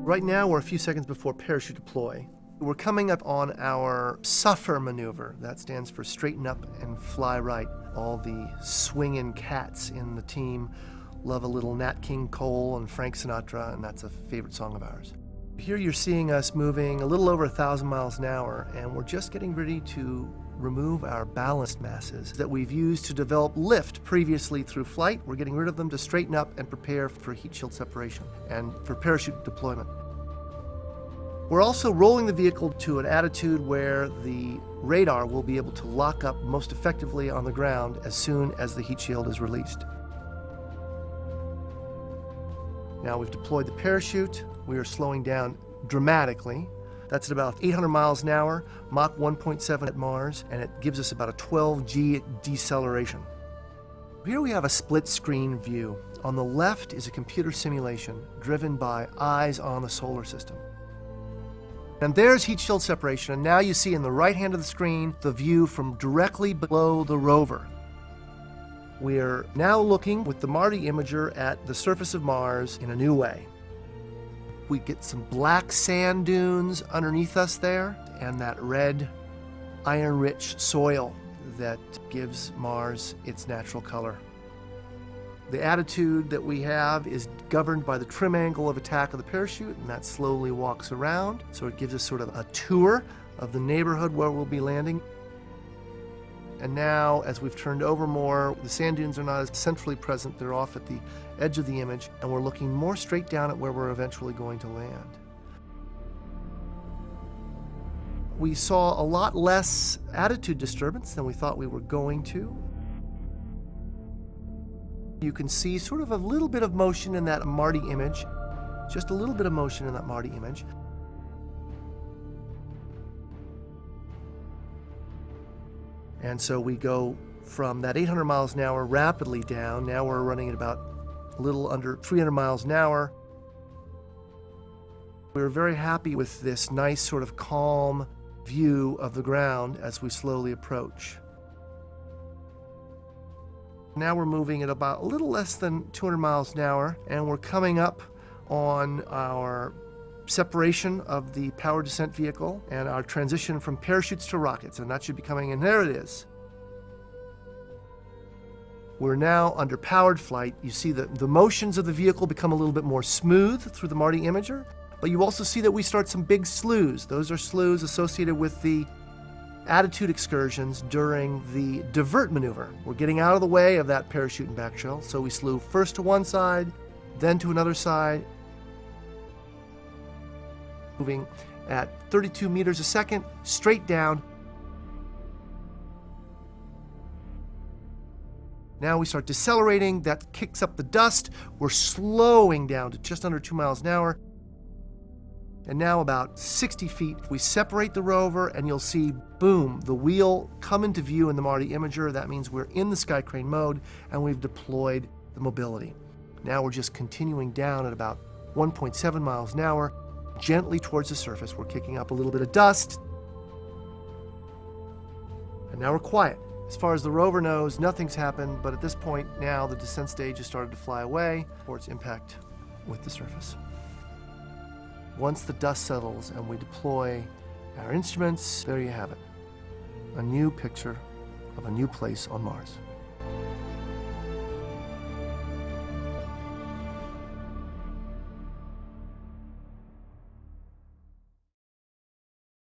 Right now, we're a few seconds before parachute deploy. We're coming up on our suffer maneuver. That stands for straighten up and fly right. All the swinging cats in the team love a little Nat King Cole and Frank Sinatra, and that's a favorite song of ours. Here you're seeing us moving a little over 1,000 miles an hour, and we're just getting ready to remove our ballast masses that we've used to develop lift previously through flight. We're getting rid of them to straighten up and prepare for heat shield separation and for parachute deployment. We're also rolling the vehicle to an attitude where the radar will be able to lock up most effectively on the ground as soon as the heat shield is released. Now we've deployed the parachute. We are slowing down dramatically. That's at about 800 miles an hour, Mach 1.7 at Mars, and it gives us about a 12G deceleration. Here we have a split screen view. On the left is a computer simulation driven by eyes on the solar system. And there's heat shield separation, and now you see in the right hand of the screen the view from directly below the rover. We're now looking with the MARDI imager at the surface of Mars in a new way. We get some black sand dunes underneath us there, and that red, iron-rich soil that gives Mars its natural color. The attitude that we have is governed by the trim angle of attack of the parachute, and that slowly walks around. So it gives us sort of a tour of the neighborhood where we'll be landing. And now, as we've turned over more, the sand dunes are not as centrally present. They're off at the edge of the image, and we're looking more straight down at where we're eventually going to land. We saw a lot less attitude disturbance than we thought we were going to. You can see sort of a little bit of motion in that MARDI image, just a little bit of motion in that MARDI image. And so we go from that 800 miles an hour rapidly down. Now we're running at about a little under 300 miles an hour. We were very happy with this nice sort of calm view of the ground as we slowly approach. Now we're moving at about a little less than 200 miles an hour, and we're coming up on our separation of the power descent vehicle and our transition from parachutes to rockets, and that should be coming in. There it is. We're now under powered flight. You see that the motions of the vehicle become a little bit more smooth through the MARDI imager, but you also see that we start some big sloughs. Those are sloughs associated with the attitude excursions during the divert maneuver. We're getting out of the way of that parachute and back shell, so we slew first to one side, then to another side, moving at 32 meters a second, straight down. Now we start decelerating. That kicks up the dust. We're slowing down to just under 2 miles an hour. And now about 60 feet, we separate the rover, and you'll see, boom, the wheel come into view in the MARDI imager. That means we're in the sky crane mode, and we've deployed the mobility. Now we're just continuing down at about 1.7 miles an hour, gently towards the surface. We're kicking up a little bit of dust. And now we're quiet. As far as the rover knows, nothing's happened, but at this point now the descent stage has started to fly away for its impact with the surface. Once the dust settles and we deploy our instruments, there you have it. A new picture of a new place on Mars.